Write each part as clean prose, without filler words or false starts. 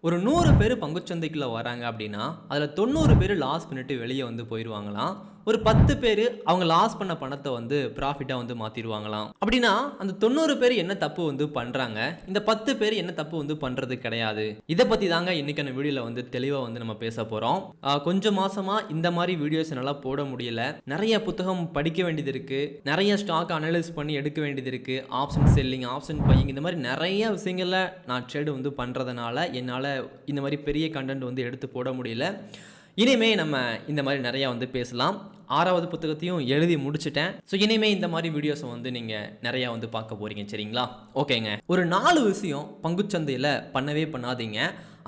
ஒரு 100 பேர் பங்குச்சந்தைக்குள்ள வராங்க அப்படின்னா அதில் 90 பேர் லாஸ் பண்ணிட்டு வெளியே வந்து போயிடுவாங்களாம். ஒரு 10 பேர் அவங்க லாஸ் பண்ண பணத்தை வந்து ப்ராஃபிட்டாக வந்து மாற்றிடுவாங்களாம். அப்படின்னா அந்த 90 பேர் என்ன தப்பு வந்து பண்ணுறாங்க, இந்த 10 பேர் என்ன தப்பு வந்து பண்ணுறது கிடையாது. இதை பற்றி தாங்க இன்றைக்கான வீடியோவில் வந்து தெளிவாக வந்து நம்ம பேச போகிறோம். கொஞ்சம் மாசமாக இந்த மாதிரி வீடியோஸ் என்னால் போட முடியல. நிறைய புத்தகம் படிக்க வேண்டியது இருக்குது, நிறைய ஸ்டாக் அனலைஸ் பண்ணி எடுக்க வேண்டியது இருக்குது, ஆப்ஷன் செல்லிங், ஆப்ஷன் பையிங், இந்த மாதிரி நிறைய விஷயங்களில் நான் ட்ரேடு வந்து பண்ணுறதுனால என்னால் இந்த மாதிரி பெரிய கண்டென்ட் வந்து எடுத்து போட முடியல. இனிமே நம்ம இந்த மாதிரி நிறையா வந்து பேசலாம். 6வது புத்தகத்தையும் எழுதி முடிச்சிட்டேன். ஸோ இனிமே இந்த மாதிரி வீடியோஸை வந்து நீங்கள் நிறையா வந்து பார்க்க போகிறீங்க. சரிங்களா? ஓகேங்க. ஒரு 4 விஷயம் பங்குச்சந்தையில் பண்ணவே பண்ணாதீங்க.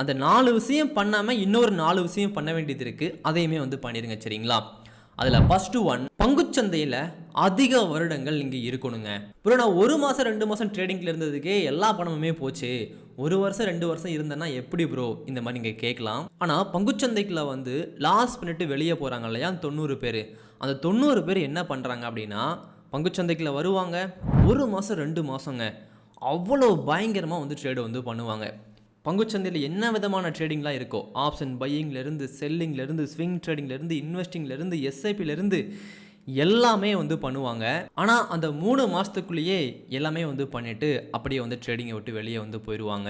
அந்த 4 விஷயம் பண்ணாமல் இன்னொரு 4 விஷயம் பண்ண வேண்டியது இருக்குது, அதையுமே வந்து பண்ணிடுங்க. சரிங்களா? அதில் ஃபர்ஸ்ட் ஒன், பங்குச்சந்தையில் அதிக வருடங்கள் இங்கே இருக்கணுங்க. ப்ரோ, நான் 1 மாதம் 2 மாதம் ட்ரேடிங்கில் இருந்ததுக்கே எல்லா பணமுமே போச்சு, 1 வருஷம் 2 வருஷம் இருந்தேன்னா எப்படி ப்ரோ, இந்த மாதிரி நீங்கள் கேட்கலாம். ஆனால் பங்குச்சந்தைக்குள்ள வந்து லாஸ் பண்ணிட்டு வெளியே போகிறாங்க இல்லையா 90 பேர், அந்த 90 பேர் என்ன பண்ணுறாங்க அப்படின்னா பங்குச்சந்தைக்குள்ள வருவாங்க, 1 மாதம் 2 மாதங்க அவ்வளோ பயங்கரமாக வந்து ட்ரேடு வந்து பண்ணுவாங்க. பங்குச்சந்தையில் என்ன விதமான ட்ரேடிங்லாம் இருக்கோ, ஆப்ஷன் பையிங்லேருந்து, செல்லிங்லேருந்து, ஸ்விங் ட்ரேடிங்லேருந்து, இன்வெஸ்டிங்லேருந்து, எஸ்ஐபிலேருந்து எல்லாமே வந்து பண்ணுவாங்க. ஆனால் அந்த 3 மாதத்துக்குள்ளேயே எல்லாமே வந்து பண்ணிவிட்டு அப்படியே வந்து ட்ரேடிங்கை விட்டு வெளியே வந்து போயிடுவாங்க.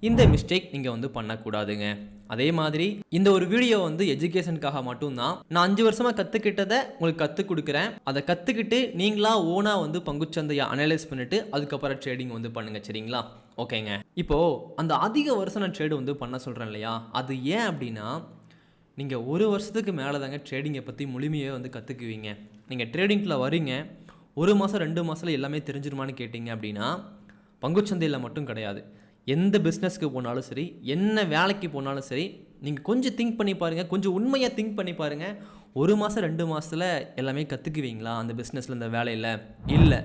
இந்த மிஸ்டேக் நீங்கள் வந்து பண்ணக்கூடாதுங்க. அதே மாதிரி இந்த ஒரு வீடியோ வந்து எஜுகேஷனுக்காக மட்டும்தான். நான் 5 வருஷமாக கற்றுக்கிட்டதை உங்களுக்கு கற்றுக் கொடுக்குறேன். அதை கற்றுக்கிட்டு நீங்களா ஓனாக வந்து பங்குச்சந்தையை அனலைஸ் பண்ணிவிட்டு அதுக்கப்புறம் ட்ரேடிங் வந்து பண்ணுங்கள். சரிங்களா? ஓகேங்க. இப்போது அந்த அதிக வருஷம் நான் ட்ரேடு வந்து பண்ண சொல்கிறேன் இல்லையா, அது ஏன் அப்படின்னா நீங்கள் 1 வருஷத்துக்கு மேலே தாங்க ட்ரேடிங்கை பற்றி முழுமையாக வந்து கற்றுக்குவீங்க. நீங்கள் ட்ரேடிங்கில் வரீங்க, 1 மாதம் 2 மாதத்தில் எல்லாமே தெரிஞ்சிருமான்னு கேட்டிங்க அப்படின்னா பங்குச்சந்தையில் மட்டும் கிடையாது, எந்த பிஸ்னஸ்க்கு போனாலும் சரி, என்ன வேலைக்கு போனாலும் சரி, நீங்கள் கொஞ்சம் திங்க் பண்ணி பாருங்கள், கொஞ்சம் உண்மையாக திங்க் பண்ணி பாருங்கள். 1 மாதம் 2 மாதத்தில் எல்லாமே கற்றுக்குவீங்களா அந்த பிஸ்னஸில், இந்த வேலையில்? இல்லை.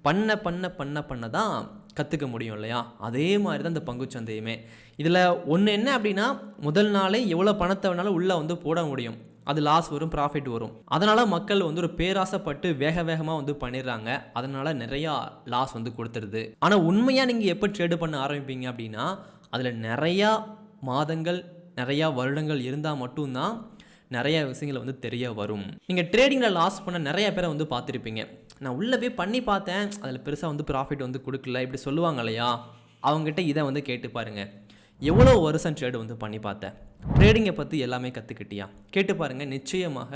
பண்ண பண்ண பண்ண பண்ண தான் கற்றுக்க முடியும் இல்லையா? அதே மாதிரி தான் இந்த பங்குச்சந்தையுமே. இதில் ஒன்று என்ன அப்படின்னா, முதல் நாளே எவ்வளோ பணத்தை வேணாலும் உள்ளே வந்து போட முடியும், அது லாஸ் வரும், ப்ராஃபிட் வரும். அதனால் மக்கள் வந்து ஒரு பேராசைப்பட்டு வேக வேகமாக வந்து பண்ணிடுறாங்க, அதனால் நிறையா லாஸ் வந்து கொடுத்துருது. ஆனால் உண்மையாக நீங்கள் எப்போ ட்ரேடு பண்ண ஆரம்பிப்பீங்க அப்படின்னா அதில் நிறையா மாதங்கள், நிறையா வருடங்கள் இருந்தால் மட்டும்தான் நிறைய விஷயங்கள் வந்து தெரிய வரும். நீங்கள் ட்ரேடிங்கில் லாஸ் பண்ண நிறைய பேரை வந்து பார்த்துருப்பீங்க. நான் உள்ளே போய் பண்ணி பார்த்தேன், அதில் பெருசாக வந்து ப்ராஃபிட் வந்து கொடுக்கல, இப்படி சொல்லுவாங்க இல்லையா? அவங்ககிட்ட இதை வந்து கேட்டு பாருங்கள், எவ்வளோ வருஷம் ட்ரேடு வந்து பண்ணி பார்த்தேன், ட்ரேடிங்கை பற்றி எல்லாமே கற்றுக்கிட்டியா, கேட்டு பாருங்கள். நிச்சயமாக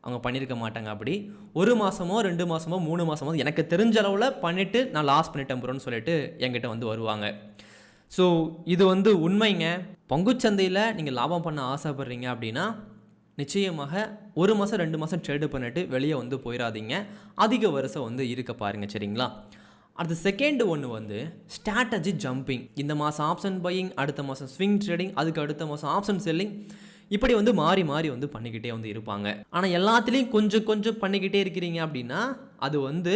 அவங்க பண்ணியிருக்க மாட்டாங்க. அப்படி 1 மாதமோ 2 மாதமோ 3 மாதமோ எனக்கு தெரிஞ்ச அளவில் பண்ணிவிட்டு நான் லாஸ் பண்ணிட்டேன் ப்ரோன்னு சொல்லிட்டு என்கிட்ட வந்து வருவாங்க. ஸோ இது வந்து உண்மைங்க. பங்குச்சந்தையில் நீங்கள் லாபம் பண்ண ஆசைப்படுறீங்க அப்படின்னா நிச்சயமாக 1 மாதம் 2 மாதம் ட்ரேடு பண்ணிட்டு வெளியே வந்து போயிடாதீங்க, அதிக வருஷம் வந்து இருக்க பாருங்கள். சரிங்களா? அடுத்த செகண்ட் ஒன்று வந்து ஸ்ட்ராட்டஜி ஜம்பிங். இந்த மாதம் ஆப்ஷன் பையிங், அடுத்த மாதம் ஸ்விங் ட்ரேடிங், அதுக்கு அடுத்த மாதம் ஆப்ஷன் செல்லிங், இப்படி வந்து மாறி மாறி வந்து பண்ணிக்கிட்டே வந்து இருப்பாங்க. ஆனால் எல்லாத்துலேயும் கொஞ்சம் கொஞ்சம் பண்ணிக்கிட்டே இருக்கிறீங்க அப்படின்னா அது வந்து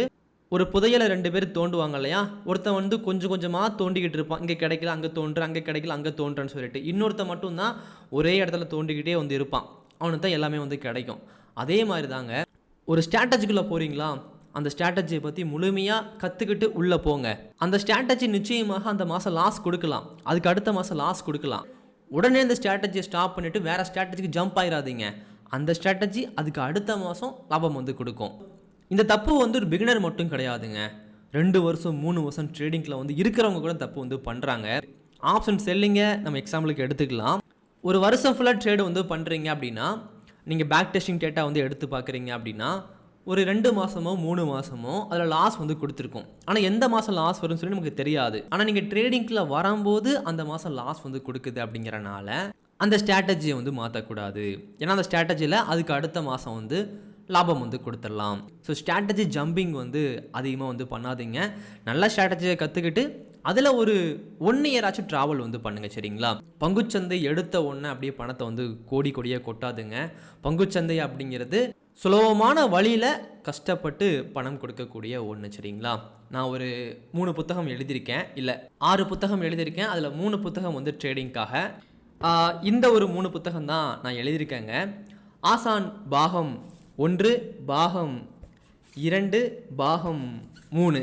ஒரு புதையலை 2 பேர் தோண்டுவாங்க இல்லையா, ஒருத்தன் வந்து கொஞ்சம் கொஞ்சமாக தோண்டிக்கிட்டு இருப்பான், இங்கே கிடைக்கல அங்கே தோன்று, அங்கே கிடைக்கல அங்கே தோன்றன்னு சொல்லிட்டு. இன்னொருத்தன் மட்டும்தான் ஒரே இடத்துல தோண்டிக்கிட்டே வந்து இருப்பான், அவனுக்கு தான் எல்லாமே வந்து கிடைக்கும். அதே மாதிரி தாங்க, ஒரு ஸ்ட்ராட்டஜிக்குள்ளே போகிறீங்களா, அந்த ஸ்ட்ராட்டஜியை பற்றி முழுமையாக கற்றுக்கிட்டு உள்ளே போங்க. அந்த ஸ்ட்ராட்டஜி நிச்சயமாக அந்த மாதம் லாஸ் கொடுக்கலாம், அதுக்கு அடுத்த மாதம் லாஸ் கொடுக்கலாம். உடனே அந்த ஸ்ட்ராட்டஜியை ஸ்டாப் பண்ணிவிட்டு வேறு ஸ்ட்ராட்டஜிக்கு ஜம்ப் ஆயிடாதீங்க. அந்த ஸ்ட்ராட்டஜி அதுக்கு அடுத்த மாதம் லாபம் வந்து கொடுக்கும். இந்த தப்பு வந்து ஒரு பிகினர் மட்டும் கிடையாதுங்க, 2 வருஷம் 3 வருஷம் ட்ரேடிங்கில் வந்து இருக்கிறவங்க கூட தப்பு வந்து பண்ணுறாங்க. ஆப்ஷன் செல்லிங்கை நம்ம எக்ஸாம்பிளுக்கு எடுத்துக்கலாம். ஒரு வருஷம் ஃபுல்லாக ட்ரேடு வந்து பண்ணுறீங்க அப்படின்னா, நீங்கள் பேக் டெஸ்டிங் டேட்டா வந்து எடுத்து பார்க்குறீங்க அப்படின்னா ஒரு 2 மாதமோ 3 மாதமோ அதில் லாஸ் வந்து கொடுத்துருக்கும். ஆனால் எந்த மாதம் லாஸ் வரும்னு சொல்லி நமக்கு தெரியாது. ஆனால் நீங்கள் ட்ரேடிங்கில் வரும்போது அந்த மாதம் லாஸ் வந்து கொடுக்குது அப்படிங்கிறனால அந்த ஸ்ட்ராட்டஜியை வந்து மாற்றக்கூடாது. ஏன்னா அந்த ஸ்ட்ராட்டஜியில் அதுக்கு அடுத்த மாதம் வந்து லாபம் வந்து கொடுத்துடலாம். ஸோ ஸ்ட்ராட்டஜி ஜம்பிங் வந்து அதிகமாக வந்து பண்ணாதீங்க. நல்ல ஸ்ட்ராட்டஜியை கற்றுக்கிட்டு அதில் ஒரு 1 இயராச்சும் ட்ராவல் வந்து பண்ணுங்கள். சரிங்களா? பங்குச்சந்தை எடுத்த உடனே அப்படியே பணத்தை வந்து கோடி கோடியாக கொட்டாதுங்க. பங்குச்சந்தை அப்படிங்கிறது சுலபமான வழியில் கஷ்டப்பட்டு பணம் கொடுக்கக்கூடிய ஒன்று. சரிங்களா? நான் ஒரு 3 புத்தகம் எழுதியிருக்கேன், இல்லை 6 புத்தகம் எழுதியிருக்கேன். அதில் 3 புத்தகம் வந்து ட்ரேடிங்காக. இந்த ஒரு 3 புத்தகம் தான் நான் எழுதியிருக்கேங்க. ஆசான் பாகம் 1, பாகம் 2, பாகம் 3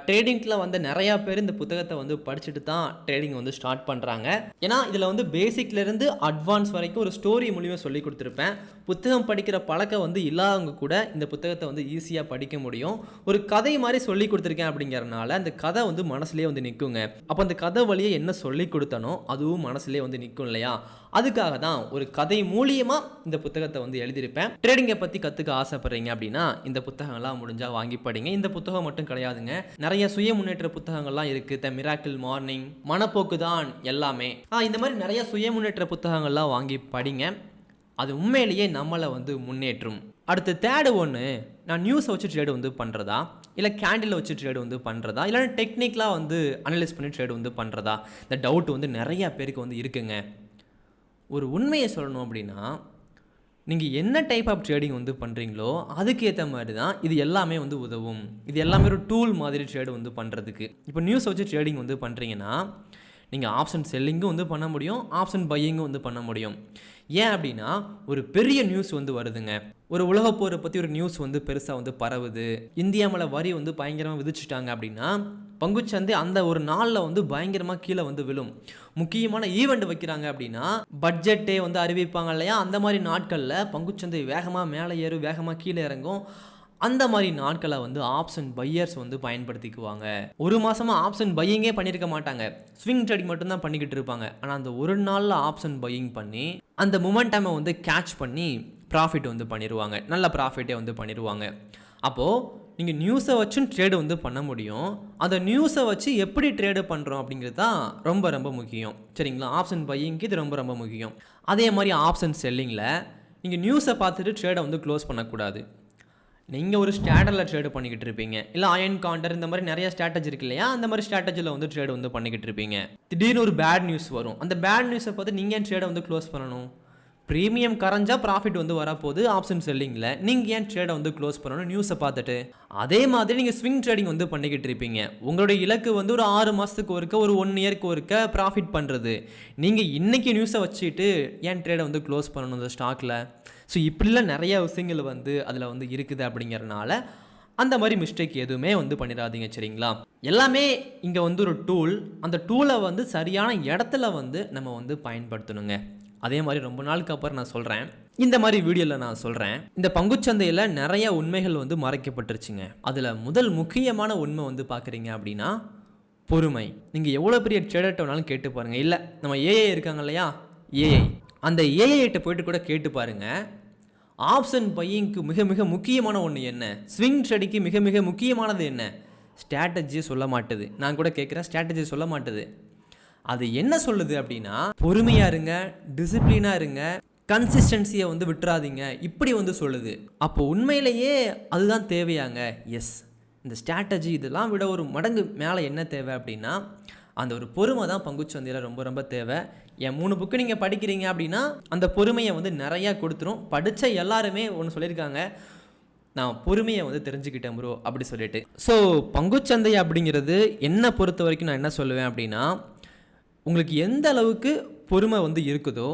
ட்ரேடிங்கில் வந்து நிறையா பேர் இந்த புத்தகத்தை வந்து படிச்சுட்டு தான் ட்ரேடிங் வந்து ஸ்டார்ட் பண்ணுறாங்க. ஏன்னா இதில் வந்து பேசிக்லேருந்து அட்வான்ஸ் வரைக்கும் ஒரு ஸ்டோரி மூலியமாக சொல்லி கொடுத்துருப்பேன். புத்தகம் படிக்கிற பழக்கம் வந்து இல்லாதவங்க கூட இந்த புத்தகத்தை வந்து ஈஸியாக படிக்க முடியும். ஒரு கதை மாதிரி சொல்லி கொடுத்துருக்கேன் அப்படிங்கிறனால அந்த கதை வந்து மனசுலேயே வந்து நிற்குங்க. அப்போ அந்த கதை வழியே என்ன சொல்லி கொடுத்தனோ அதுவும் மனசுலேயே வந்து நிற்கும் இல்லையா? அதுக்காக தான் ஒரு கதை மூலியமாக இந்த புத்தகத்தை வந்து எழுதியிருப்பேன். ட்ரேடிங்கை பற்றி கற்றுக்க ஆசைப்படுறீங்க அப்படின்னா இந்த புத்தகங்கள்லாம் முடிஞ்சால் வாங்கி படிங்க. இந்த புத்தகம் மட்டும் கிடையாதுங்க, நிறைய சுய முன்னேற்ற புத்தகங்கள்லாம் இருக்குது. த மிராக்கிள் மார்னிங், மனப்போக்கு தான் எல்லாமே, இந்த மாதிரி நிறைய சுய முன்னேற்ற புத்தகங்கள்லாம் வாங்கி படிங்க. அது உண்மையிலேயே நம்மளை வந்து முன்னேற்றும். அடுத்து தேர்டு ஒன்று, நான் நியூஸை வச்சு ட்ரேடு வந்து பண்ணுறதா, இல்லை கேண்டில் வச்சு ட்ரேடு வந்து பண்ணுறதா, இல்லைன்னா டெக்னிக்கலாக வந்து அனலைஸ் பண்ணி ட்ரேடு வந்து பண்ணுறதா, இந்த டவுட் வந்து நிறையா பேருக்கு வந்து இருக்குங்க. ஒரு உண்மையை சொல்லணும் அப்படின்னா, நீங்கள் என்ன டைப் ஆஃப் ட்ரேடிங் வந்து பண்ணுறீங்களோ அதுக்கேற்ற மாதிரி தான் இது எல்லாமே வந்து உதவும். இது எல்லாமே ஒரு டூல் மாதிரி ட்ரேடு வந்து பண்ணுறதுக்கு. இப்போ நியூஸ் வச்சு ட்ரேடிங் வந்து பண்ணுறீங்கன்னா நீங்கள் ஆப்ஷன் செல்லிங்கும் வந்து பண்ண முடியும், ஆப்ஷன் பையிங்கும் வந்து பண்ண முடியும். ஏன் அப்படின்னா ஒரு பெரிய நியூஸ் வந்து வருதுங்க, ஒரு உலகப்போரை பற்றி ஒரு நியூஸ் வந்து பெருசாக வந்து பரவுது, இந்தியா மேலே வரி வந்து பயங்கரமாக விதிச்சுட்டாங்க அப்படின்னா பங்குச்சந்தை அந்த ஒரு நாளில் வந்து பயங்கரமாக கீழே வந்து விழும். முக்கியமான ஈவெண்ட் வைக்கிறாங்க அப்படின்னா பட்ஜெட்டே வந்து அறிவிப்பாங்க இல்லையா, அந்த மாதிரி நாட்களில் பங்குச்சந்தை வேகமாக மேலே ஏறும், வேகமாக கீழே இறங்கும். அந்த மாதிரி நாட்களை வந்து ஆப்ஷன் பையர்ஸ் வந்து பயன்படுத்திக்குவாங்க. ஒரு மாதமாக ஆப்ஷன் பையிங்கே பண்ணியிருக்க மாட்டாங்க, ஸ்விங் ட்ரேடிங் மட்டும்தான் பண்ணிக்கிட்டு இருப்பாங்க. ஆனால் அந்த ஒரு நாளில் ஆப்ஷன் பையிங் பண்ணி அந்த மொமெண்டமை வந்து கேட்ச் பண்ணி ப்ராஃபிட் வந்து பண்ணிடுவாங்க, நல்ல ப்ராஃபிட்டே வந்து பண்ணிடுவாங்க. அப்போது நீங்கள் நியூஸை வச்சும் ட்ரேடு வந்து பண்ண முடியும். அந்த நியூஸை வச்சு எப்படி ட்ரேடு பண்ணுறோம் அப்படிங்கிறது தான் ரொம்ப ரொம்ப முக்கியம், சரிங்களா? ஆப்ஷன் பையிங்க்கு இது ரொம்ப ரொம்ப முக்கியம். அதே மாதிரி ஆப்ஷன் செல்லிங்கில் நீங்கள் நியூஸை பார்த்துட்டு ட்ரேடை வந்து க்ளோஸ் பண்ணக்கூடாது. நீங்கள் ஒரு ஸ்ட்ராட்டஜியில் ட்ரேடு பண்ணிக்கிட்டு இருப்பீங்க, இல்லை அயன் கவுண்டர் இந்த மாதிரி நிறைய ஸ்ட்ராட்டஜி இருக்கு இல்லையா, அந்த மாதிரி ஸ்ட்ராட்டஜியில் வந்து ட்ரேடு வந்து பண்ணிக்கிட்டு இருப்பீங்க. திடீர்னு ஒரு பேட் நியூஸ் வரும், அந்த பேட் நியூஸை பார்த்து நீங்கள் ஏன் ட்ரேடை வந்து க்ளோஸ் பண்ணணும்? ப்ரீமியம் கரைஞ்சா ப்ராஃபிட் வந்து வரப்போகுது ஆப்ஷன் செல்லிங்கில், நீங்கள் ஏன் ட்ரேடை வந்து க்ளோஸ் பண்ணணும் நியூஸை பார்த்துட்டு? அதே மாதிரி நீங்கள் ஸ்விங் ட்ரேடிங் வந்து பண்ணிக்கிட்டு இருப்பீங்க. உங்களுடைய இலக்கு வந்து ஒரு 6 மாதத்துக்கு ஒருக்க, ஒரு 1 இயருக்கு ஒருக்க ப்ராஃபிட் பண்ணுறது. நீங்கள் இன்றைக்கி நியூஸை வச்சுட்டு ஏன் ட்ரேடை வந்து க்ளோஸ் பண்ணணும் இந்த ஸ்டாக்கில்? ஸோ இப்படிலாம் நிறைய விஷயங்கள் வந்து அதில் வந்து இருக்குது. அப்படிங்கிறனால அந்த மாதிரி மிஸ்டேக் எதுவுமே வந்து பண்ணிடாதீங்க, சரிங்களா? எல்லாமே இங்கே வந்து ஒரு டூல், அந்த டூலை வந்து சரியான இடத்துல வந்து நம்ம வந்து பயன்படுத்தணுங்க. அதே மாதிரி ரொம்ப நாளுக்கு அப்புறம் நான் சொல்கிறேன், இந்த மாதிரி வீடியோவில் நான் சொல்கிறேன், இந்த பங்குச்சந்தையில் நிறைய உண்மைகள் வந்து மறைக்கப்பட்டுருச்சுங்க. அதில் முதல் முக்கியமான உண்மை வந்து பார்க்குறீங்க அப்படின்னா பொறுமை. நீங்கள் எவ்வளோ பெரிய ட்ரேடர்கிட்ட வேணாலும் கேட்டு பாருங்கள், இல்லை நம்ம ஏஐ இருக்காங்க இல்லையா, ஏஐ, அந்த ஏஐகிட்ட போயிட்டு கூட கேட்டு பாருங்கள். ஆப்ஷன் பையிங்க்கு மிக மிக முக்கியமான ஒன்று என்ன, ஸ்விங் ட்ரேடிங்க்கு மிக மிக முக்கியமானது என்ன, ஸ்ட்ராட்டஜியை சொல்ல மாட்டுது. நான் கூட கேட்குறேன், ஸ்ட்ராட்டஜி சொல்ல மாட்டுது. அது என்ன சொல்லுது அப்படின்னா பொறுமையாக இருங்க, டிசிப்ளினாக இருங்க, கன்சிஸ்டன்சியை வந்து விட்டுறாதீங்க, இப்படி வந்து சொல்லுது. அப்போ உண்மையிலேயே அதுதான் தேவையாங்க? எஸ், இந்த ஸ்ட்ராட்டஜி இதெல்லாம் விட ஒரு மடங்கு மேலே என்ன தேவை அப்படின்னா அந்த ஒரு பொறுமை தான் பங்குச்சந்தையில் ரொம்ப ரொம்ப தேவை. என் 3 புக்கு நீங்கள் படிக்கிறீங்க அப்படின்னா அந்த பொறுமையை வந்து நிறையா கொடுத்துரும். படித்த எல்லாருமே ஒன்று சொல்லியிருக்காங்க, நான் பொறுமையை வந்து தெரிஞ்சுக்கிட்டேன் ப்ரோ அப்படி சொல்லிட்டு. ஸோ பங்குச்சந்தை அப்படிங்கிறது என்னை பொறுத்த வரைக்கும் நான் என்ன சொல்லுவேன் அப்படின்னா, உங்களுக்கு எந்த அளவுக்கு பொறுமை வந்து இருக்குதோ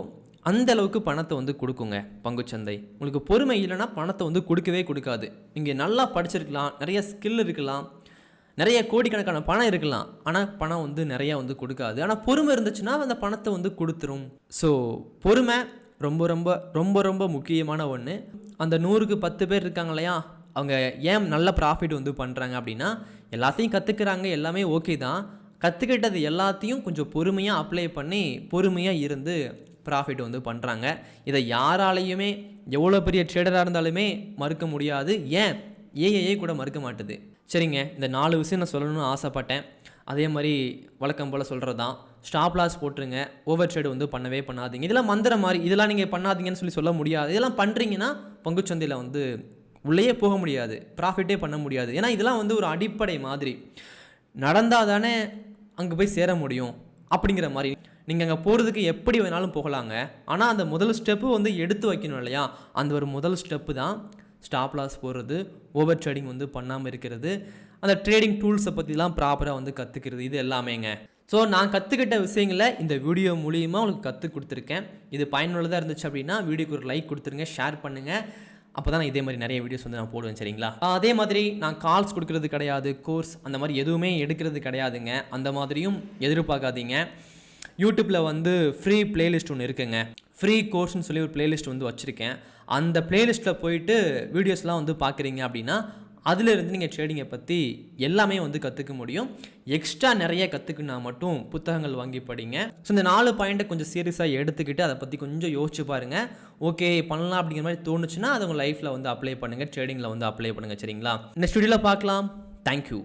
அந்த அளவுக்கு பணத்தை வந்து கொடுக்குங்க பங்குச்சந்தை. உங்களுக்கு பொறுமை இல்லைன்னா பணத்தை வந்து கொடுக்கவே கொடுக்காது. நீங்கள் நல்லா படிச்சிருக்கலாம், நிறைய ஸ்கில் இருக்கலாம், நிறைய கோடிக்கணக்கான பணம் இருக்கலாம், ஆனால் பணம் வந்து நிறையா வந்து கொடுக்காது. ஆனால் பொறுமை இருந்துச்சுன்னா அந்த பணத்தை வந்து கொடுத்துரும். ஸோ பொறுமை ரொம்ப ரொம்ப ரொம்ப ரொம்ப முக்கியமான ஒன்று. அந்த 100க்கு 10 பேர் இருக்காங்க இல்லையா, அவங்க ஏன் நல்ல ப்ராஃபிட் வந்து பண்ணுறாங்க அப்படின்னா எல்லாத்தையும் கற்றுக்குறாங்க, எல்லாமே ஓகே தான், கற்றுக்கிட்டது எல்லாத்தையும் கொஞ்சம் பொறுமையாக அப்ளை பண்ணி பொறுமையாக இருந்து ப்ராஃபிட் வந்து பண்ணுறாங்க. இதை யாராலையுமே எவ்வளோ பெரிய ட்ரேடராக இருந்தாலுமே மறுக்க முடியாது. ஏன் ஏஐயே கூட மறுக்க மாட்டுது. சரிங்க, இந்த 4 விஷயம் நான் சொல்லணும்னு ஆசைப்பட்டேன். அதே மாதிரி வழக்கம் போல் சொல்கிறது தான், ஸ்டாப் லாஸ் போட்டுருங்க, ஓவர் ட்ரேடு வந்து பண்ணவே பண்ணாதீங்க. இதெல்லாம் மந்திர மாதிரி, இதெல்லாம் நீங்கள் பண்ணாதீங்கன்னு சொல்ல முடியாது. இதெல்லாம் பண்ணுறீங்கன்னா பங்குச்சந்தையில் வந்து உள்ளேயே போக முடியாது, ப்ராஃபிட்டே பண்ண முடியாது. ஏன்னா இதெல்லாம் வந்து ஒரு அடிப்படை மாதிரி, நடந்தால் தானே அங்கே போய் சேர முடியும் அப்படிங்கிற மாதிரி. நீங்கள் அங்கே போகிறதுக்கு எப்படி வேணாலும் போகலாங்க, ஆனால் அந்த முதல் ஸ்டெப்பு வந்து எடுத்து வைக்கணும் இல்லையா, அந்த ஒரு முதல் ஸ்டெப்பு தான் ஸ்டாப் லாஸ் போடுறது, ஓவர் ட்ரேடிங் வந்து பண்ணாமல் இருக்கிறது, அந்த ட்ரேடிங் டூல்ஸை பற்றிலாம் ப்ராப்பராக வந்து கற்றுக்கிறது, இது எல்லாமேங்க. ஸோ நான் கற்றுக்கிட்ட விஷயங்களை இந்த வீடியோ மூலியமாக உங்களுக்கு கற்றுக் கொடுத்துருக்கேன். இது பயனுள்ளதாக இருந்துச்சு அப்படின்னா வீடியோக்கு ஒரு லைக் கொடுத்துருங்க, ஷேர் பண்ணுங்கள். அப்போ தான் இதே மாதிரி நிறைய வீடியோஸ் வந்து நான் போடுவேன் சரிங்களா. அதே மாதிரி நான் கால்ஸ் கொடுக்கறது கிடையாது, கோர்ஸ் அந்த மாதிரி எதுவுமே எடுக்கிறது கிடையாதுங்க. அந்த மாதிரியும் எதிர்பார்க்காதீங்க. யூடியூப்பில் வந்து ஃப்ரீ பிளேலிஸ்ட் ஒன்று இருக்குங்க. ஃப்ரீ கோர்ஸ்னு சொல்லி ஒரு பிளேலிஸ்ட் வந்து வச்சுருக்கேன். அந்த பிளேலிஸ்ட்டில் போயிட்டு வீடியோஸ்லாம் வந்து பார்க்குறீங்க அப்படின்னா அதிலிருந்து நீங்கள் ட்ரேடிங்கை பற்றி எல்லாமே வந்து கற்றுக்க முடியும். எக்ஸ்ட்ரா நிறைய கற்றுக்குன்னா மட்டும் புத்தகங்கள் வாங்கி படிங்க. ஸோ இந்த 4 பாயிண்ட்டை கொஞ்சம் சீரியஸாக எடுத்துக்கிட்டு அதை பற்றி கொஞ்சம் யோசிச்சு பாருங்கள். ஓகே பண்ணலாம் அப்படிங்கிற மாதிரி தோணுச்சுன்னா அதை உங்கள் லைஃப்பில் வந்து அப்ளை பண்ணுங்கள், ட்ரேடிங்கில் வந்து அப்ளை பண்ணுங்கள் சரிங்களா. நெக்ஸ்ட் வீடியோவில் பார்க்கலாம். தேங்க்யூ.